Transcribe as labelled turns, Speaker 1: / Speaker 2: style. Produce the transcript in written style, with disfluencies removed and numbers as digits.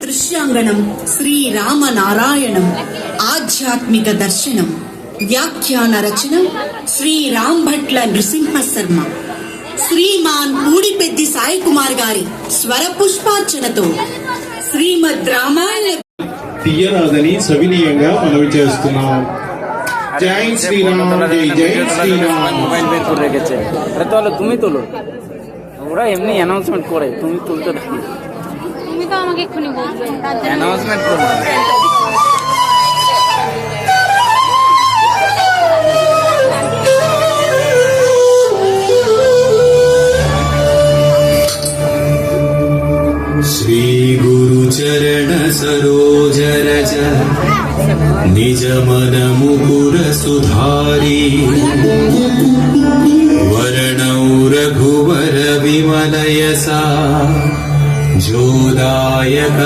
Speaker 1: దృశ్యాంగణం శ్రీరామనారాయణం ఆధ్యాత్మిక దర్శనం వ్యాఖ్యాన రచనం శ్రీరామ్ భట్ల నృసింహ శర్మ. శ్రీమాన్ పూడిపెద్ది సాయి కుమార్ గారి స్వర పుష్పార్చనతో శ్రీమద్ రామాయణ
Speaker 2: తీయరాదని సవినీయంగా మనవి చేస్తున్నాం. జై శ్రీరామ్, జై జై శ్రీరామ్.
Speaker 3: মোবাইল বের করে রেখেছে। আরে তাহলে তুমি তোলো, ওরা এমনি অ্যানাউন্সমেন্ট করে, তুমি তুলতে থাকি।
Speaker 4: তুমি তো আমাকে এক্ষুনি বলবে
Speaker 3: অ্যানাউন্সমেন্ট করো।
Speaker 5: श्री गुरु चरण सरोज रज निज मन मुकुर सुधारी वर्णौ रघुवर विमल यसा जोदायक